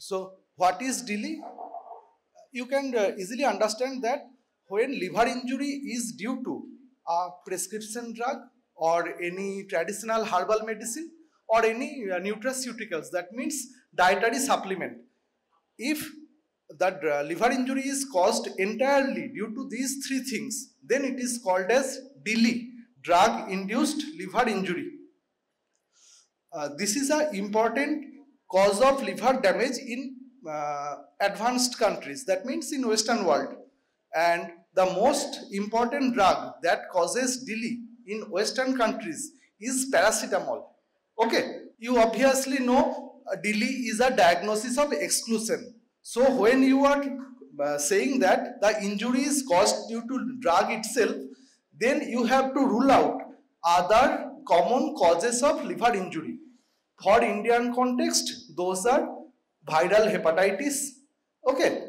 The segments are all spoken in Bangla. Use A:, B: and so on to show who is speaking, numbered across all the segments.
A: So what is DILI? You can easily understand that when liver injury is due to a prescription drug or any traditional herbal medicine or any nutraceuticals, that means dietary supplement. If the liver injury is caused entirely due to these three things, then it is called as DILI, drug induced liver injury. This is an important cause of liver damage in advanced countries, that means in Western world. And the most important drug that causes DILI in Western countries is paracetamol. Okay, you obviously know DILI is a diagnosis of exclusion. So when you are saying that the injury is caused due to drug itself, then you have to rule out other common causes of liver injury. For Indian context, those are viral hepatitis, okay,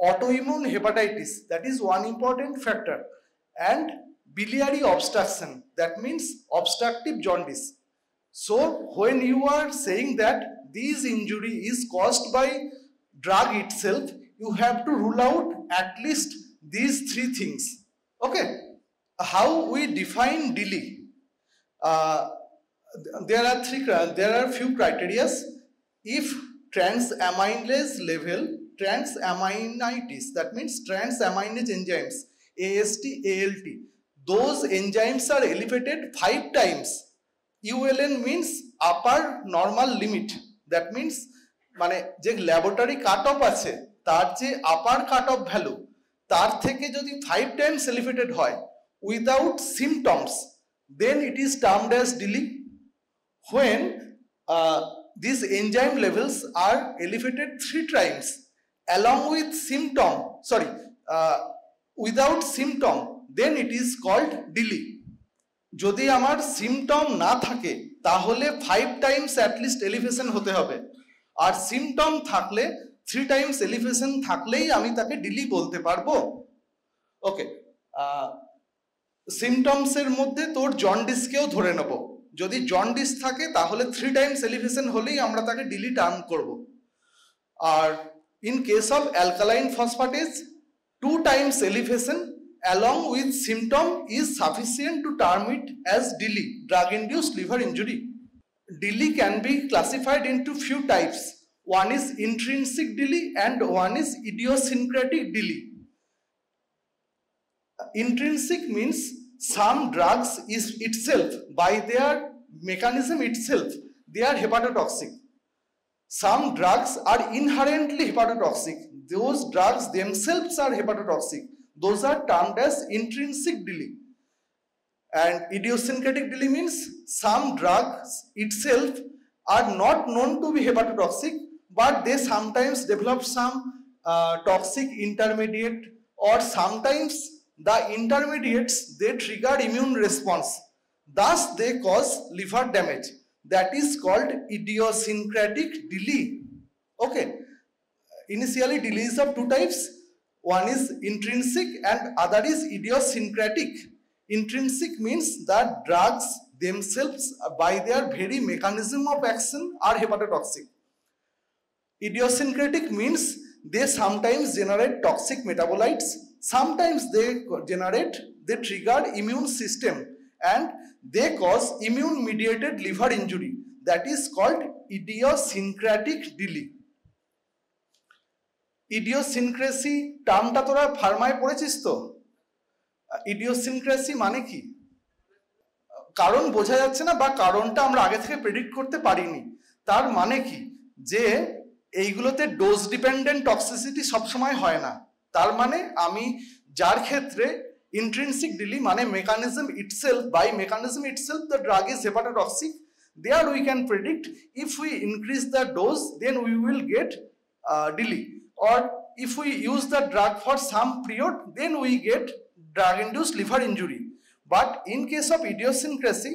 A: autoimmune hepatitis, that is one important factor, and biliary obstruction, that means obstructive jaundice. So when you are saying that this injury is caused by drug itself, you have to rule out at least these three things. Okay, how we define DILI? There are few criteria. If transaminase level, transaminitis, that means transaminase enzymes, AST, ALT, those enzymes are elevated 5 times. ULN means upper normal limit. That means মানে যে ল্যাবরেটরি কাট অফ আছে তার যে আপার কাট অফ ভ্যালু তার থেকে যদি 5 টাইমস এলিভেটেড হয় without symptoms, then it is termed as DILI. When these enzyme levels are elevated 3 times along with without symptom, then it is called DILI. যদি আমার সিমটম না থাকে তাহলে 5 টাইমস অ্যাটলিস্ট এলিভেশন হতে হবে, আর সিমটম থাকলে 3 টাইমস এলিভেশন থাকলেই আমি তাকে DILI বলতে পারবো। ওকে, সিমটমসের মধ্যে তোর জন্ডিসকেও ধরে নেব, যদি জন্ডিস থাকে তাহলে 3 টাইমস এলিভেশন হলেই আমরা তাকে DILI টার্ম করব। আর in case of alkaline phosphatase 2 times elevation along with symptom is sufficient to term it as DILI, drug induced liver injury. DILI can be classified into few types. One is intrinsic DILI and one is idiosyncratic DILI. Intrinsic means some drugs is itself, by their mechanism itself, they are hepatotoxic. Some drugs are inherently hepatotoxic. Those drugs themselves are hepatotoxic. Those are termed as intrinsic DILI. And idiosyncratic DILI means some drugs itself are not known to be hepatotoxic, but they sometimes develop some toxic intermediate, or sometimes the intermediates, they trigger immune response. Thus they cause liver damage. That is called idiosyncratic DILI. Okay. Initially DILI is of 2 types. One is intrinsic and other is idiosyncratic. Intrinsic means that drugs themselves by their very mechanism of action are hepatotoxic. Idiosyncratic means they sometimes generate toxic metabolites, sometimes they trigger immune system and they cause immune mediated liver injury. That is called idiosyncratic DILI. Idiosyncrasy টার্মটা তোরা ফার্মায় পড়েছিস তো? ইডিওসিনক্রেসি মানে কি? কারণ বোঝা যাচ্ছে না বা কারণটা আমরা আগে থেকে প্রেডিক্ট করতে পারিনি। তার মানে কি যে এইগুলোতে ডোজ ডিপেন্ডেন্ট টক্সিসিটি সবসময় হয় না। তার মানে আমি যার ক্ষেত্রে ইন্ট্রিনসিক DILI মানে mechanism itself, by mechanism itself the drug is hepatotoxic, there we can predict if we increase the dose then we will get DILI, or if we use the drug for some period then we get drug induced liver injury. But in case of idiosyncrasy,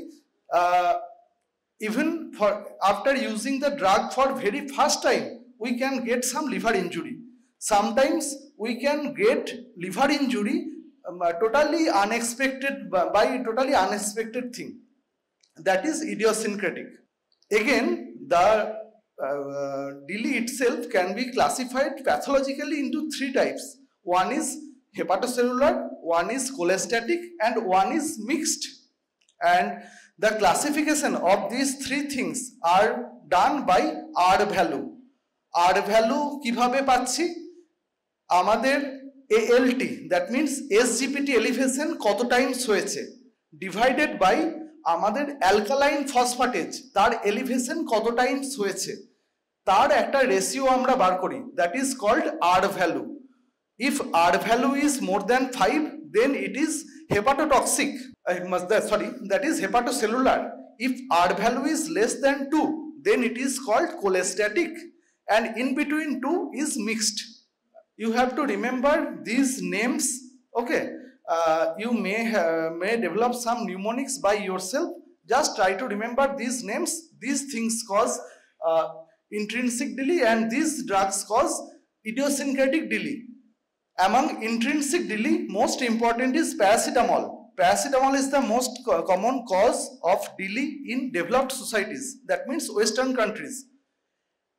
A: even for after using the drug for very first time we can get some liver injury. Sometimes we can get liver injury totally unexpected, by totally unexpected thing. That is idiosyncratic. Again, the DILI itself can be classified pathologically into three types. One is hepatocellular, one is cholestatic, and one is mixed. And the classification of these three things are done by R value. R value কিভাবে পাচ্ছি? আমাদের ALT, that means SGPT elevation কত টাইমস হয়েছে, ডিভাইডেড বাই আমাদের অ্যালকালাইন ফসফেটেজ তার এলিভেশন কত টাইমস হয়েছে, তার একটা রেশিও আমরা বার করি, that is called R value. If R value is more than 5, then it is hepatotoxic. That is hepatocellular. If R value is less than 2, then it is called cholestatic, and in between 2 is mixed. You have to remember these names. Okay, you may develop some mnemonics by yourself. Just try to remember these names. These things cause intrinsic DILI, and these drugs cause idiosyncratic DILI. Among intrinsic DILI, most important is paracetamol. Paracetamol is the most common cause of DILI in developed societies, that means Western countries.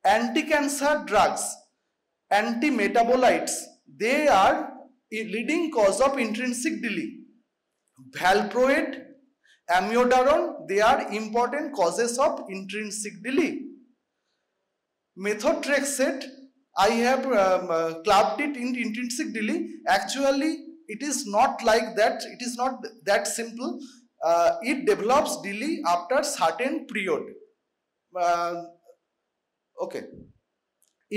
A: Anti-cancer drugs, anti-metabolites, they are a leading cause of intrinsic DILI. Valproate, amiodarone, they are important causes of intrinsic DILI. Methotrexate, I have clubbed it in intrinsic DILI. Actually, it is not like that. It is not that simple. It develops DILI after certain period. Okay.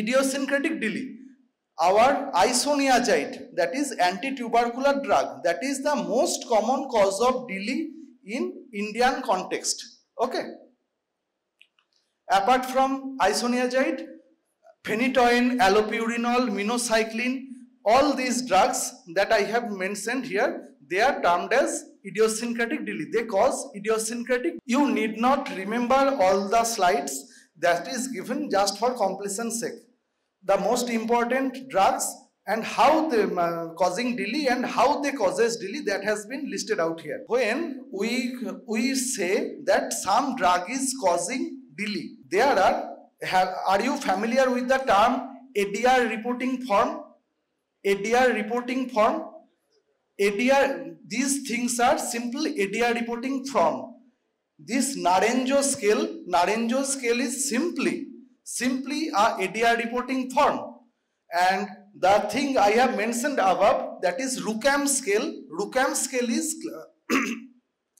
A: Idiosyncratic DILI. Our isoniazid, that is anti-tubercular drug, that is the most common cause of DILI in Indian context. Okay. Apart from isoniazid, phenytoin, allopurinol, minocycline, all these drugs that I have mentioned here, they are termed as idiosyncratic DILI. They cause idiosyncratic. You need not remember all the slides, that is given just for completion's sake. The most important drugs and how they causing DILI and how they causes DILI, that has been listed out here. When we say that some drug is causing DILI, there are you familiar with the term ADR reporting form? ADR reporting form. ADR, these things are simple ADR reporting form. This Naranjo scale is simply a ADR reporting form. And the thing I have mentioned above, that is RUCAM scale. RUCAM scale is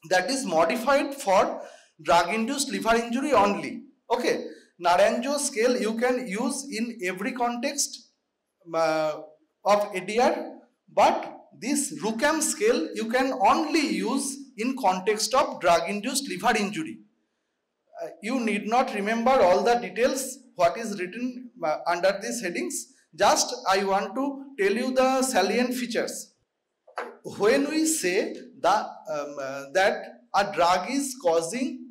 A: that is modified for drug-induced liver injury only. Okay, Naranjo scale you can use in every context of ADR, but this RUCAM scale you can only use in context of drug-induced liver injury. You need not remember all the details what is written under these headings. Just I want to tell you the salient features. When we say that a drug is causing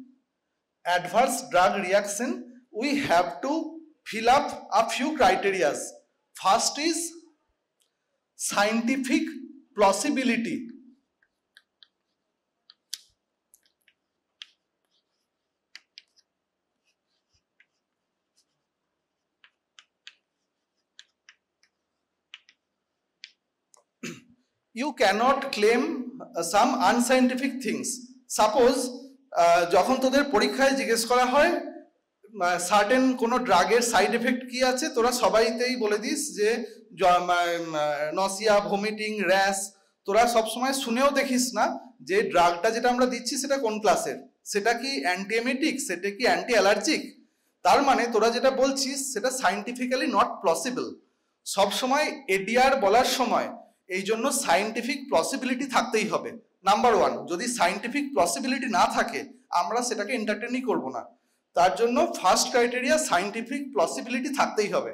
A: adverse drug reaction, we have to fill up a few criteria. First is scientific plausibility. You cannot claim some unscientific things. Suppose যখন তোদের পরীক্ষায় জিজ্ঞেস করা হয় সার্টেন কোনো ড্রাগের সাইড এফেক্ট কি আছে, তোরা সবাইতেই বলে দিস যে নসিয়া, ভমিটিং, র্যাশ। তোরা সবসময় শুনেও দেখিস না যে ড্রাগটা যেটা আমরা দিচ্ছি সেটা কোন ক্লাসের, সেটা কি অ্যান্টিএমেটিক, সেটা কি অ্যান্টি অ্যালার্জিক। তার মানে তোরা যেটা বলছিস সেটা সাইন্টিফিক্যালি নট পসিবল। সবসময় এডিআর বলার সময় এই জন্য সাইন্টিফিক পসিবিলিটি থাকতেই হবে। নাম্বার ওয়ান, যদি সাইন্টিফিক পসিবিলিটি না থাকে আমরা সেটাকে এন্টারটেনই করব না। তার জন্য ফার্স্ট ক্রাইটেরিয়া সাইন্টিফিক পসিবিলিটি থাকতেই হবে।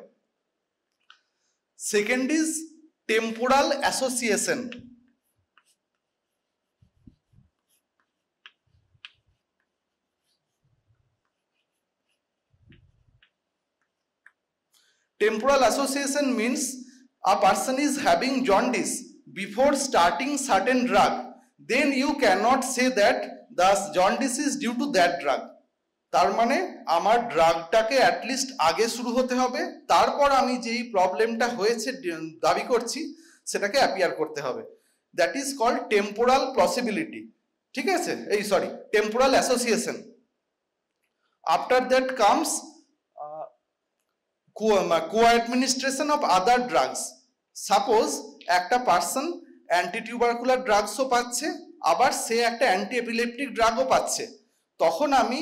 A: Second is temporal association. Temporal association means a person is having jaundice before starting certain drug, then you cannot say that the jaundice is due to that drug. তার মানে আমার ড্রাগটাকে অ্যাটলিস্ট আগে শুরু হতে হবে, তারপর আমি যেই প্রবলেমটা হয়েছে দাবি করছি সেটাকে অ্যাপিয়ার করতে হবে। That is called temporal possibility, ঠিক আছে, এই sorry temporal association. After that comes co-administration of other drugs. Suppose একটা পার্সন অ্যান্টি টিউবারকুলার ড্রাগসও পাচ্ছে, আবার সে একটা অ্যান্টি এপিলেপটিক ড্রাগও পাচ্ছে, তখন আমি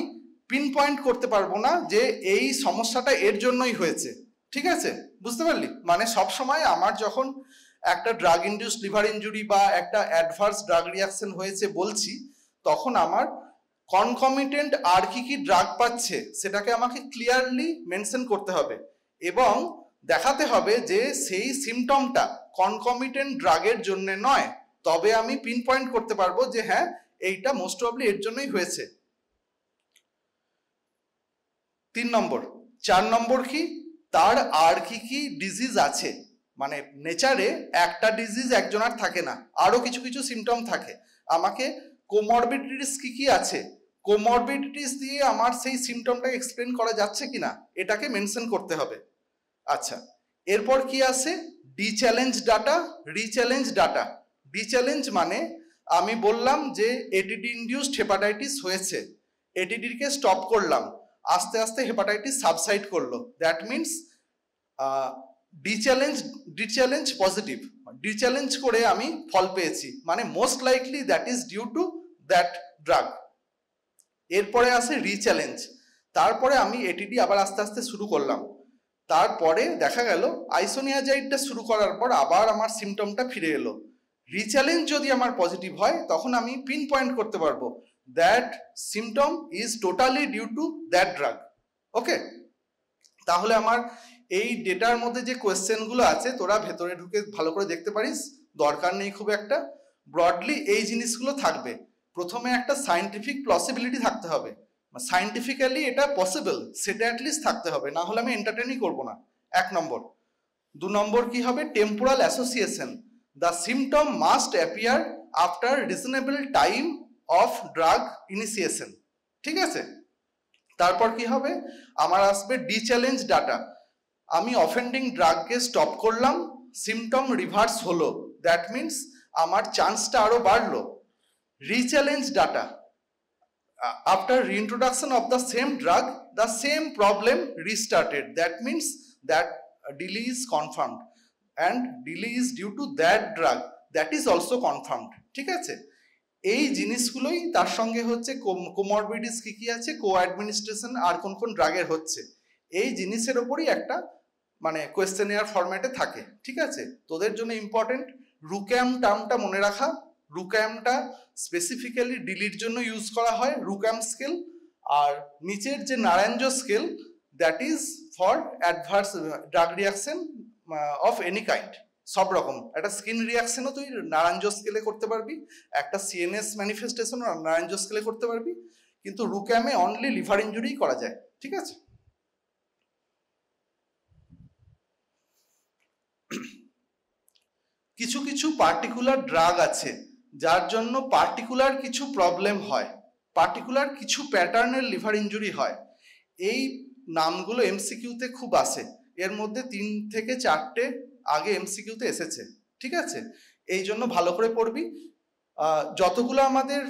A: পিন পয়েন্ট করতে পারবো না যে এই সমস্যাটা এর জন্যই হয়েছে, ঠিক আছে, বুঝতে পারলি? মানে সবসময় আমার যখন একটা ড্রাগ ইনডিউস লিভার ইনজুরি বা একটা অ্যাডভার্স ড্রাগ রিয়াকশন হয়েছে বলছি, তখন আমার কনকমিটেন্ট আর কি কি ড্রাগ পাচ্ছে সেটাকে আমাকে ক্লিয়ারলি মেনশন করতে হবে এবং দেখাতে হবে যে সেই সিমটমটা কনকমিটেন্ট ড্রাগের জন্য নয়, তবে আমি পিন পয়েন্ট করতে পারবো যে হ্যাঁ এইটা মোস্ট প্রবাবলি এর জন্যই হয়েছে। 3 নম্বর। 4 নম্বর কি, তার আর কি কি ডিজিজ আছে, মানে নেচারে একটা ডিজিজ একজনের থাকে না, আরো কিছু কিছু সিমটম থাকে, আমাকে কোমরবিডিটিস কি কি আছে, কোমরবিডিটিস দিয়ে আমার সেই সিমটমটা এক্সপ্লেন করা যাচ্ছে কিনা এটাকে মেনশন করতে হবে। আচ্ছা, এরপর কি আছে, ডিচ্যালেঞ্জ ডাটা, রিচ্যালেঞ্জ ডাটা। ডিচ্যালেঞ্জ মানে আমি বললাম যে এটিডি ইনডিউসড হেপাটাইটিস হয়েছে, এটিডিকে স্টপ করলাম, আস্তে আস্তে হেপাটাইটিস সাবসাইড করলো, that means dechallenge positive, dechallenge করে আমি ফল পেয়েছি, মানে most likely that is due to that drug. এরপরে আসে রিচ্যালেঞ্জ, তারপরে আমি এটিডি আবার আস্তে আস্তে শুরু করলাম, তারপরে দেখা গেল আইসোনিয়াজাইডটা শুরু করার পর আবার আমার সিমটমটা ফিরে এলো। রিচ্যালেঞ্জ যদি আমার পজিটিভ হয় তখন আমি পিন পয়েন্ট করতে পারবো that symptom is totally due to that drug. Okay, তাহলে আমার এই ডেটার মধ্যে যে কোয়েশ্চেনগুলো আছে তোরা ভেতরে ঢুকে ভালো করে দেখতে পারিস, দরকার নেই খুব একটা, ব্রডলি এই জিনিসগুলো থাকবে। প্রথমে একটা সায়েন্টিফিক পসিবিলিটি থাকতে হবে, সায়েন্টিফিক্যালি এটা পসিবল সেটা অ্যাটলিস্ট থাকতে হবে, না হলে আমি এন্টারটেনই করবো না, 1 নম্বর। 2 নম্বর কি হবে, temporal association, the symptom must appear after reasonable time of drug initiation, ঠিক আছে। তারপর কি হবে, আমার আসবে ডিচ্যালেঞ্জ ডাটা, আমি অফেন্ডিং ড্রাগকে স্টপ করলাম, সিমটম রিভার্স হলো, দ্যাট মিনস আমার চান্সটা আরো বাড়লো। রিচ্যালেঞ্জ data, after reintroduction of the same drug the same problem restarted, that means that delay is confirmed and delay is due to that drug, that is also confirmed, ঠিক আছে। এই জিনিসগুলোই তার সঙ্গে হচ্ছে কোমরবিডিস কি কি আছে, কো অ্যাডমিনিস্ট্রেশন আর কোন কোন ড্রাগের হচ্ছে, এই জিনিসের উপরই একটা মানে কোয়েশ্চেনিয়ার ফরম্যাটে থাকে, ঠিক আছে। তোদের জন্য ইম্পর্টেন্ট রুক্যাম টার্মটা মনে রাখা, রুক্যামটা স্পেসিফিক্যালি ডিলির জন্য ইউজ করা হয়, রুক্যাম স্কেল, আর নিচের যে Naranjo scale that is for adverse drug reaction of any kind, সব রকম। একটা স্কিন রিয়াকশনও তুই নারায়ণজ স্কেলে করতে পারবি, একটা সিএনএস ম্যানিফেস্টেশনও নারায়ণজ স্কেলে করতে পারবি, কিন্তু রুক্যামে অনলি লিভার ইনজুরি করা যায়, ঠিক আছে। কিছু কিছু পার্টিকুলার ড্রাগ আছে যার জন্য পার্টিকুলার কিছু প্রবলেম হয়, পার্টিকুলার কিছু প্যাটার্নের লিভার ইনজুরি হয়, এই নামগুলো এমসিকিউতে খুব আসে, এর মধ্যে 3 থেকে 4টে আগে এমসিকিউতে এসেছে, ঠিক আছে। এই জন্য ভালো করে পড়বি। যতগুলো আমাদের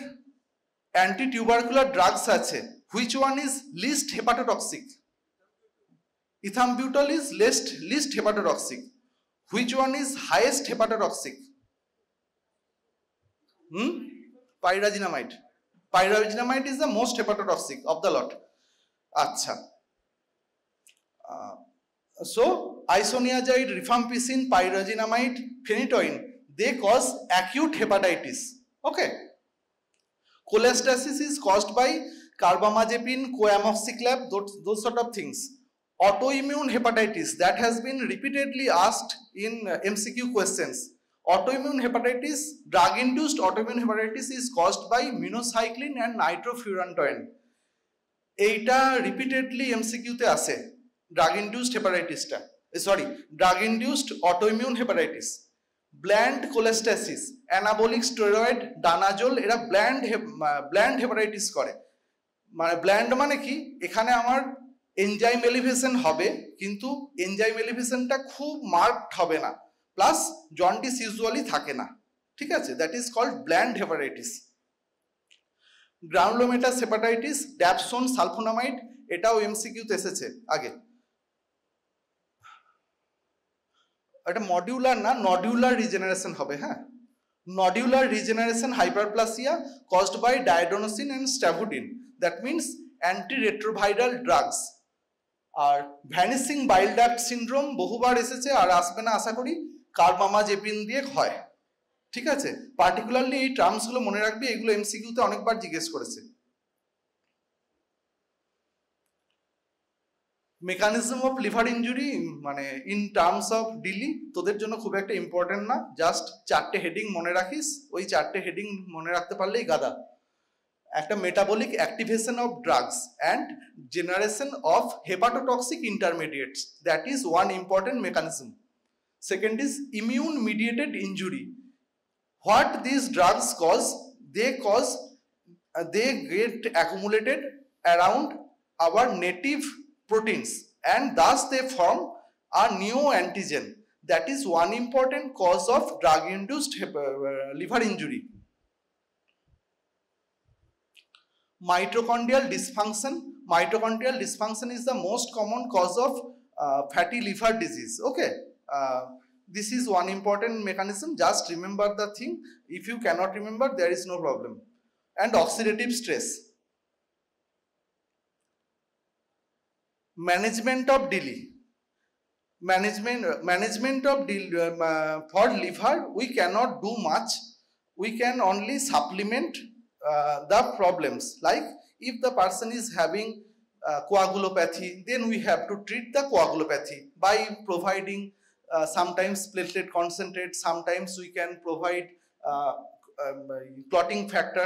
A: অ্যান্টি টিউবারকুলার ড্রাগস আছে, which one is least hepatotoxic? Ethambutol is least hepatotoxic. Which one is highest hepatotoxic? Pyrazinamide. Pyrazinamide is the most hepatotoxic of the lot. Acha. So isoniazid, rifampicin, pyrazinamide, phenytoin, they cause acute hepatitis. Okay. Cholestasis is caused by carbamazepine, coamoxiclav, those sort of things. Autoimmune hepatitis, that has been repeatedly asked in MCQ questions. Autoimmune hepatitis, drug-induced autoimmune hepatitis is caused by minocycline and nitrofurantoin. এইটা repeatedly MCQ তে আসে, drug-induced hepatitis টা, drug-induced autoimmune hepatitis. Bland cholestasis, anabolic steroid, danazol, এরা bland hepatitis করে, মানে ব্ল্যান্ড মানে কি, এখানে আমার এনজাইম এলিভেশন হবে কিন্তু এনজাইম এলিভেশনটা খুব মার্কড হবে না, প্লাস জন্ডিস ইউজুয়ালি থাকে না, ঠিক আছে, that is called bland hepatitis. Granulomatous hepatitis, dapsone sulphonamide, এটাও এমসিকিউতে এসেছে আগে। এটা মডিউলার না, নডিউলার রিজেনারেশন হবে। হ্যাঁ, nodular regeneration hyperplasia caused by didanosine and stavudine, that means antiretroviral drugs. আর ভ্যানিসিং বাইল ডাক্ট সিনড্রোম বহুবার এসেছে, আর আসবে না আশা করি, কার্বামাজেপিন দিয়ে হয়, ঠিক আছে। পার্টিকুলারলি এই টার্মসগুলো মনে রাখবি, এগুলো এমসিকিউতে অনেকবার জিজ্ঞেস করেছে। মেকানিজম অফ লিভার ইনজুরি মানে ইন টার্মস অফ ডিলি তোদের জন্য খুব একটা ইম্পর্টেন্ট না, জাস্ট 4টে হেডিং মনে রাখিস, ওই 4টে হেডিং মনে রাখতে পারলেই গাদা। একটা metabolic activation of drugs and generation of hepatotoxic intermediates, that is one important mechanism. Second is immune mediated injury, what these drugs cause, they get accumulated around our native proteins and thus they form a new antigen, that is one important cause of drug induced liver injury. Mitochondrial dysfunction, mitochondrial dysfunction is the most common cause of fatty liver disease. Okay, this is one important mechanism, just remember the thing, if you cannot remember there is no problem. And oxidative stress. Management of DILI. Management of DILI for liver, we cannot do much, we can only supplement the problems, like if the person is having coagulopathy, then we have to treat the coagulopathy by providing sometimes platelet concentrate, sometimes we can provide clotting factor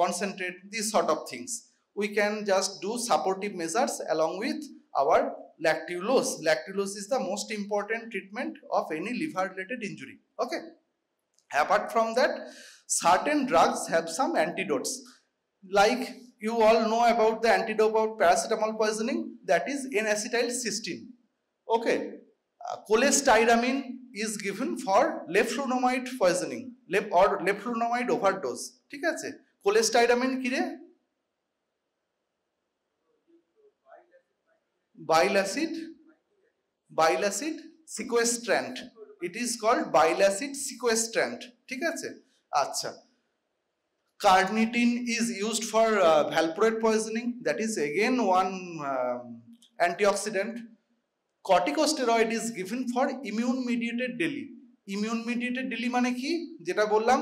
A: concentrate, these sort of things. We can just do supportive measures along with our lactulose. Lactulose is the most important treatment of any liver related injury. Okay, apart from that, certain drugs have some antidotes, like you all know about the antidote of paracetamol poisoning, that is N-acetylcysteine. Okay, cholestyramine is given for leflunomide poisoning or leflunomide overdose, ঠিক আছে। cholestyramine কি রে? bile acid sequestrant, it is called bile acid sequestrant, ঠিক আছে। আচ্ছা, carnitine is used for valproate poisoning, that is again one antioxidant. Corticosteroid is given for immune mediated DILI. Immune mediated DILI মানে কি, যেটা বললাম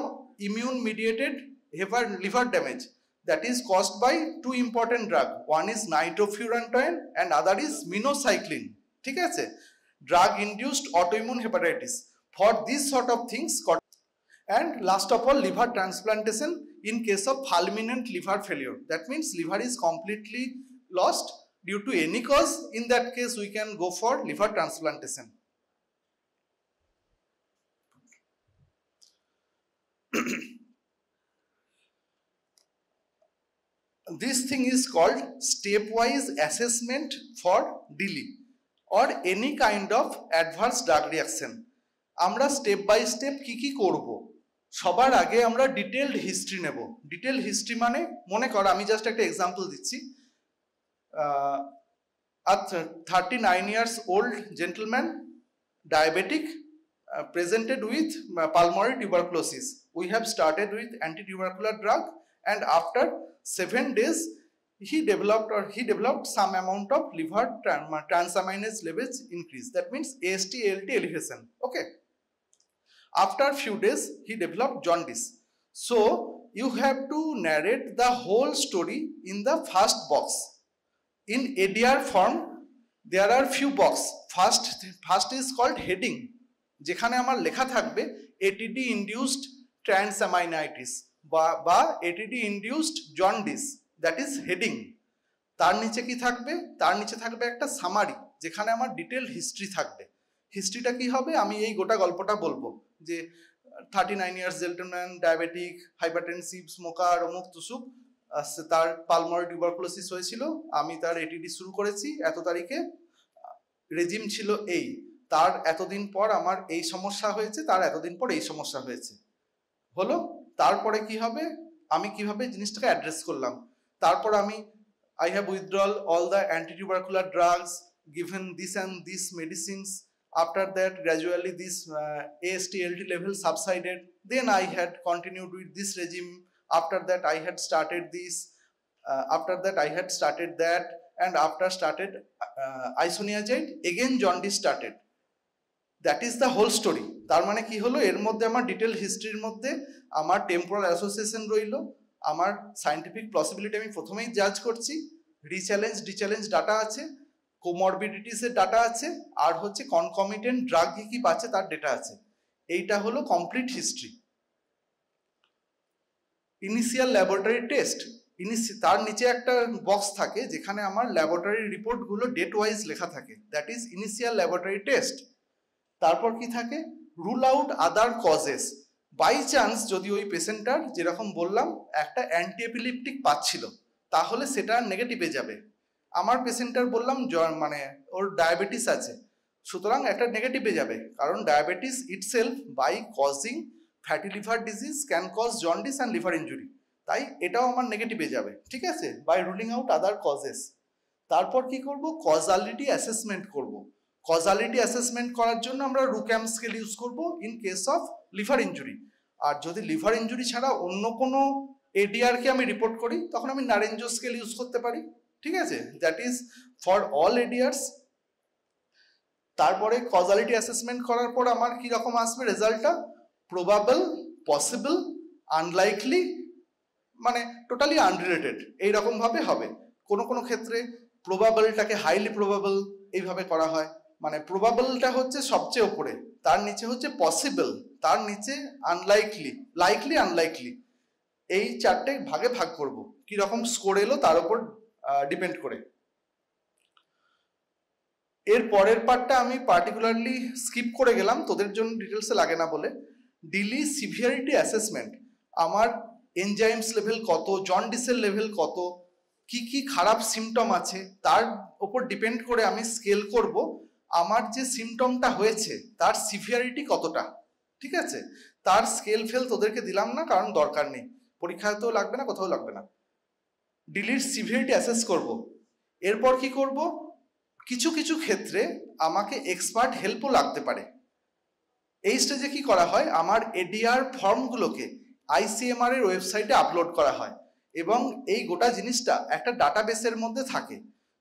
A: immune mediated liver damage, that is caused by two important drug, one is nitrofurantoin and other is minocycline, ঠিক আছে। drug induced autoimmune hepatitis, for these sort of things. And last of all, liver transplantation in case of fulminant liver failure, that means liver is completely lost due to any cause, in that case we can go for liver transplantation. This thing is called stepwise assessment for DILI or any kind of adverse drug reaction. আমরা স্টেপ বাই স্টেপ কি কি করব, সবার আগে আমরা ডিটেইলড হিস্ট্রি নেব। ডিটেইলড হিস্ট্রি মানে, মনে কর আমি জাস্ট একটা এক্সাম্পল দিচ্ছি, a 39 years old gentleman, diabetic, presented with pulmonary tuberculosis. We have started with anti-tubercular drug, and after 7 days he developed some amount of liver transaminase levels increase, that means AST ALT elevation. Okay, after few days he developed jaundice. So you have to narrate the whole story in the first box. In ADR form there are few box. First is called heading, যেখানে আমার লেখা থাকবে ATD induced transaminitis বা ATD induced jaundice, that is heading. তার নিচে কি থাকবে, তার নিচে থাকবে একটা সামারি, যেখানে আমার ডিটেইল হিস্ট্রি থাকবে। হিস্ট্রিটা কি হবে, আমি এই গোটা গল্পটা বলবো যে 39 years gentleman, diabetic, hypertensive, smoker, অমুক তুসুক, তার পালমোনারি টিউবারকুলোসিস হয়েছিল, আমি তার এটিডি শুরু করেছি এত তারিখে, রেজিম ছিল এই, তার এতদিন পর আমার এই সমস্যা হয়েছে, তার এতদিন পর এই সমস্যা হয়েছে, হলো। তারপরে কি হবে, আমি কিভাবে জিনিসটাকে অ্যাড্রেস করলাম, তারপর আমি I have withdrawn all the anti-tubercular drugs, given this and these medicines. After that, gradually this AST-ALT level subsided. Then I had continued with this regime. After that, I had started this. After that, I had started that. And after started isoniazid, again jaundice started. That is the whole story. তার মানে কি হলো, এর মধ্যে আমার ডিটেল হিস্ট্রির মধ্যে আমার টেম্পোরাল অ্যাসোসিয়েশন রইল, আমার সায়েন্টিফিক পসিবিলিটি আমি প্রথমেই জাজ করছি, রিচ্যালেঞ্জ ডিচ্যালেঞ্জ ডাটা আছে, কোমরবিডিটিসের ডাটা আছে, আর হচ্ছে কনকমিটেন্ট ড্রাগ কি কি পাচ্ছে তার ডেটা আছে। এইটা হলো complete history. Initial laboratory test, তার নিচে একটা বক্স থাকে যেখানে আমার ল্যাবরেটরি রিপোর্টগুলো ডেট ওয়াইজ লেখা থাকে, that is initial laboratory test. তারপর কি থাকে, rule out other causes. By chance যদি ওই পেশেন্টটার যেরকম বললাম একটা অ্যান্টি এপিলেপটিক পাচ্ছিল, তাহলে সেটা নেগেটিভে যাবে। আমার পেশেন্টটার বললাম মানে ওর ডায়াবেটিস আছে, সুতরাং একটা নেগেটিভে যাবে, কারণ diabetes itself by causing fatty liver disease can cause jaundice and liver injury, তাই এটাও আমার নেগেটিভে যাবে, ঠিক আছে, by ruling out other causes. তারপর কি করব, কজালিটি অ্যাসেসমেন্ট করব। কজালিটি অ্যাসেসমেন্ট করার জন্য আমরা রুক্যাম স্কেল ইউজ করব in case of liver injury. আর যদি লিভার ইনজুরি ছাড়া অন্য কোনো এডিআরকে আমি রিপোর্ট করি, তখন আমি নারেঞ্জো স্কেল ইউজ করতে পারি, ঠিক আছে, দ্যাট ইজ ফর অল এডিআরস। তারপরে কজালিটি অ্যাসেসমেন্ট করার পর আমার কি রকম আসবে রেজাল্টটা, প্রবাবল, পসিবল, আনলাইকলি, মানে টোটালি আনরিলেটেড, এইরকম ভাবে হবে। কোনো কোনো ক্ষেত্রে প্রবাবলটাকে হাইলি প্রবাবল এইভাবে করা হয়, মানে প্রবাবলটা হচ্ছে সবচেয়ে ওপরে, তার নিচে হচ্ছে পসিবল, তার নিচে আনলাইকলি, লাইকলি, আনলাইকলি, এই চারটে ভাগে ভাগ করব, কি রকম স্কোর এলো তার উপর ডিপেন্ড করে। এর পরের পার্টটা আমি পার্টিকুলারলি স্কিপ করে গেলাম, তোদের জন্য ডিটেলসে লাগে না বলে। ডিলি সিভিয়ারিটি অ্যাসেসমেন্ট, আমার এনজাইমস লেভেল কত, জন্ডিসের লেভেল কত, কি কি খারাপ সিমটম আছে, তার উপর ডিপেন্ড করে আমি স্কেল করব আমার যে সিমটমটা হয়েছে তার সিভিয়ারিটি কতটা, ঠিক আছে। তার স্কেল ফেল তোদেরকে দিলাম না, কারণ দরকার নেই, পরীক্ষাতেও লাগবে না, কোথাও লাগবে না। ডিলির সিভিয়ারিটি অ্যাসেস করব। এরপর কি করব, কিছু কিছু ক্ষেত্রে আমাকে এক্সপার্ট হেল্পও লাগতে পারে। এই স্টেজে কি করা হয়, আমার এডিআর ফর্মগুলোকে আইসিএমআর এর ওয়েবসাইটে আপলোড করা হয়, এবং এই গোটা জিনিসটা একটা ডাটাবেসের মধ্যে থাকে।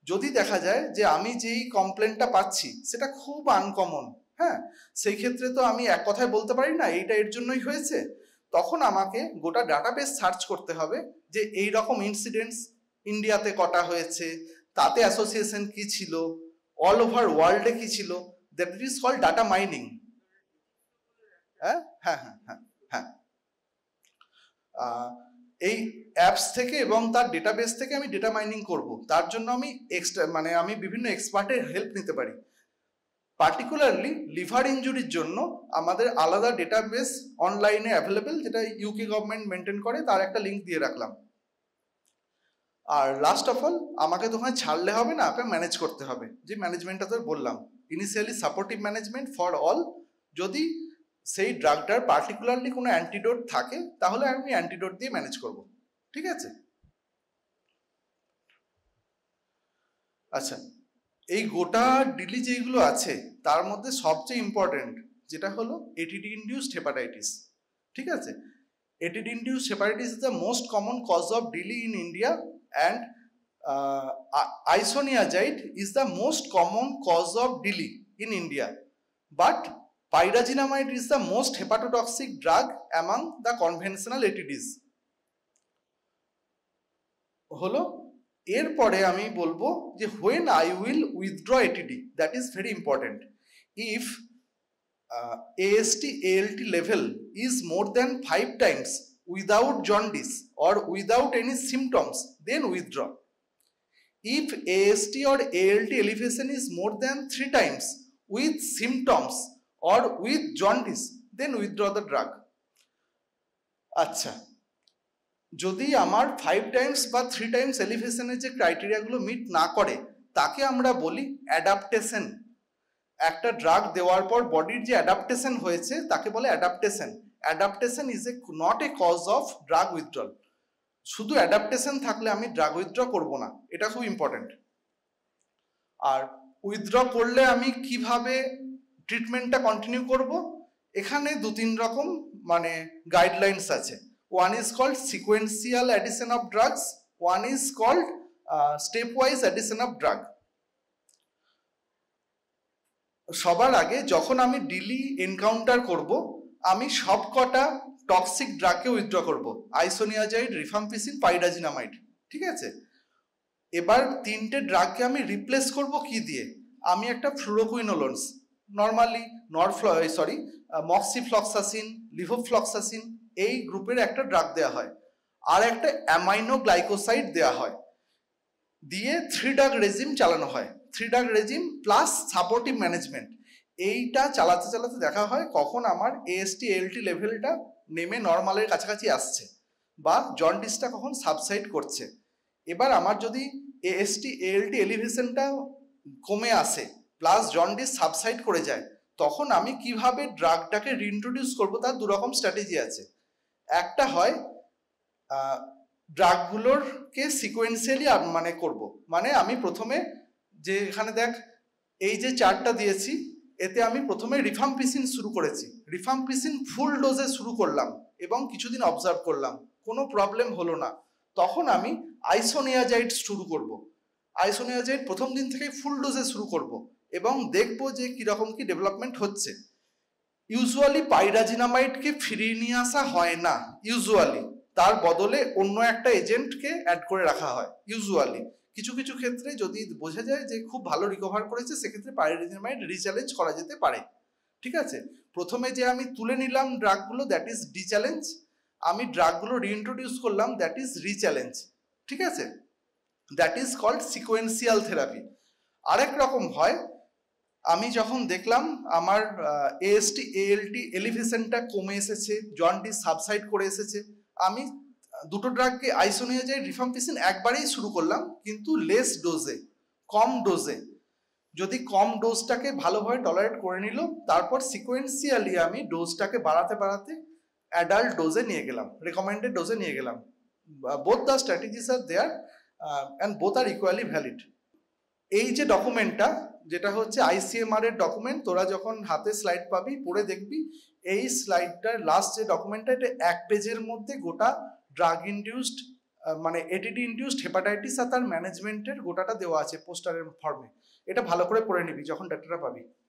A: যদি দেখা যায় যে আমি যেই কমপ্লেনটা পাচ্ছি সেটা খুব আনকমন, হ্যাঁ, সেই ক্ষেত্রে তো আমি এক কথায় বলতে পারি না এইটা এর জন্যই হয়েছে, তখন আমাকে গোটা ডাটাবেস সার্চ করতে হবে যে এই রকম ইনসিডেন্টস ইন্ডিয়াতে কটা হয়েছে, তাতে অ্যাসোসিয়েশন কি ছিল, অল ওভার ওয়ার্ল্ডে কি ছিল, that is called data mining. হ্যাঁ হ্যাঁ হ্যাঁ হ্যাঁ হ্যাঁ, এই অ্যাপস থেকে এবং তার ডেটাবেস থেকে আমি ডেটা মাইনিং করব, তার জন্য আমি এক্সট্রা মানে আমি বিভিন্ন এক্সপার্টের হেল্প নিতে পারি। পার্টিকুলারলি লিভার ইনজুরির জন্য আমাদের আলাদা ডেটাবেস অনলাইনে অ্যাভেলেবেল, যেটা ইউকে গভর্নমেন্ট মেনটেন করে, তার একটা লিঙ্ক দিয়ে রাখলাম। আর লাস্ট অফ অল, আমাকে তো ওখানে ছাড়লে হবে না, আপনাকে ম্যানেজ করতে হবে, যে ম্যানেজমেন্টটা তো বললাম, initially supportive management for all. যদি সেই ড্রাগটার পার্টিকুলারলি কোনো অ্যান্টিডোট থাকে তাহলে আমি অ্যান্টিডোট দিয়ে ম্যানেজ করব, ঠিক আছে। আচ্ছা, এই গোটা ডিলি যেগুলো আছে তার মধ্যে সবচেয়ে ইম্পর্টেন্ট যেটা হলো এটিডি ইনডিউসড হেপাটাইটিস, ঠিক আছে। ATD induced hepatitis is the most common cause of DILI in India, and isoniazid is the most common cause of DILI in India, but pyrazinamide is the most hepatotoxic drug among the conventional ATDs. হলো, এরপরে আমি বলবো যে when I will withdraw ATD, that is very important. If AST ALT level is more than 5 times without jaundice or without any symptoms, then withdraw. If AST or ALT elevation is more than 3 times with symptoms or with jaundice, then withdraw the drug. আচ্ছা, যদি আমার 5 টাইমস বা 3 টাইমস এলিভেশনের যে ক্রাইটেরিয়াগুলো মিট না করে তাকে আমরা বলি অ্যাডাপ্টেশন। একটা ড্রাগ দেওয়ার পর বডির যে অ্যাডাপ্টেশন হয়েছে তাকে বলে adaptation. Adaptation is not a cause of drug withdrawal. শুধু অ্যাডাপ্টেশন থাকলে আমি ড্রাগ উইথড্র করবো না, এটা খুব ইম্পর্টেন্ট। আর উইথড্র করলে আমি কিভাবে ট্রিটমেন্টটা কন্টিনিউ করব, এখানে 2-3 রকম মানে গাইডলাইন্স আছে। One is called sequential addition of drugs, one is called stepwise addition of drug. সবার আগে যখন আমি ডিলি এনকাউন্টার করব, আমি সবকটা টক্সিক ড্রাগকে উইথড্র করব, আইসোনিয়াজাইড, রিফাম্পিসিন, পাইরাজিনামাইড, ঠিক আছে। এবার 3টে ড্রাগকে আমি রিপ্লেস করব কি দিয়ে? আমি একটা ফ্লুরোকুইনোলোন্স, নর্মালি মক্সিফ্লক্সাসিন, লিভোফ্লক্সাসিন এই গ্রুপের একটা ড্রাগ দেওয়া হয়, আর একটা অ্যামাইনো গ্লাইকোসাইড দেওয়া হয়, দিয়ে 3 ড্রাগ রেজিম চালানো হয়। 3 drug regime plus supportive management, এইটা চালাতে চালাতে দেখা হয় কখন আমার এএসটি এএলটি লেভেলটা নেমে নর্মালের কাছাকাছি আসছে বা জন্ডিসটা কখন সাবসাইড করছে। এবার আমার যদি এএসটি এএলটি এলিভেশনটা কমে আসে প্লাস জন্ডিস সাবসাইড করে যায়, তখন আমি কিভাবে ড্রাগটাকে রিইন্ট্রোডিউস করবো তার 2 রকম স্ট্র্যাটেজি আছে। একটা হয় ড্রাগগুলোরকে সিকোয়েন্সিয়ালি মানে করব, মানে আমি প্রথমে যে এখানে দেখ এই যে চার্টটা দিয়েছি, এতে আমি প্রথমে রিফাম্পিসিন শুরু করেছি, রিফাম্পিসিন ফুল ডোজে শুরু করলাম এবং কিছুদিন অবজার্ভ করলাম কোনো প্রবলেম হলো না, তখন আমি আইসোনিয়াজাইড শুরু করব। আইসোনিয়াজাইড প্রথম দিন থেকে ফুল ডোজে শুরু করব এবং দেখবো যে কিরকম কি ডেভেলপমেন্ট হচ্ছে। ইউজুয়ালি পাইরাজিনামাইডকে ফিরিয়ে নিয়ে আসা হয় না, ইউজুয়ালি তার বদলে অন্য একটা এজেন্টকে অ্যাড করে রাখা হয় ইউজুয়ালি। কিছু কিছু ক্ষেত্রে যদি বোঝা যায় যে খুব ভালো রিকভার করেছে, সেক্ষেত্রে পাইরাজিনামাইড রিচ্যালেঞ্জ করা যেতে পারে, ঠিক আছে। প্রথমে যে আমি তুলে নিলাম ড্রাগগুলো, দ্যাট ইজ ডিচ্যালেঞ্জ। আমি ড্রাগগুলো রিইন্ট্রোডিউস করলাম, দ্যাট ইজ রিচ্যালেঞ্জ, ঠিক আছে। That is called sequential therapy. আরেক রকম হয়, আমি যখন দেখলাম আমার এএসটি এএলটি এলিভেশনটা কমে এসেছে, জন্ডিস সাবসাইড করে এসেছে, আমি 2টো ড্রাগকে আইসোনিয়াজাইড, রিফাম্পিসিন একবারেই শুরু করলাম, কিন্তু লেস ডোজে, কম ডোজে। যদি কম ডোজটাকে ভালোভাবে টলারেট করে নিল, তারপর সিকোয়েন্সিয়ালি আমি ডোজটাকে বাড়াতে বাড়াতে অ্যাডাল্ট ডোজে নিয়ে গেলাম, রেকমেন্ডেড ডোজে নিয়ে গেলাম। Both the strategies are there and both are equally valid. এই যে ডকুমেন্টটা, যেটা হচ্ছে আইসিএমআর এর ডকুমেন্ট, তোরা যখন হাতে স্লাইড পাবি পড়ে দেখবি, এই স্লাইডটার লাস্ট যে ডকুমেন্টটা, এটা 1 পেজের মধ্যে গোটা ড্রাগ ইনডিউসড মানে এটিডি ইনডিউসড হেপাটাইটিস আর তার ম্যানেজমেন্টের গোটাটা দেওয়া আছে পোস্টারের ফর্মে। এটা ভালো করে পড়ে নিবি যখন ডাক্তাররা পাবি।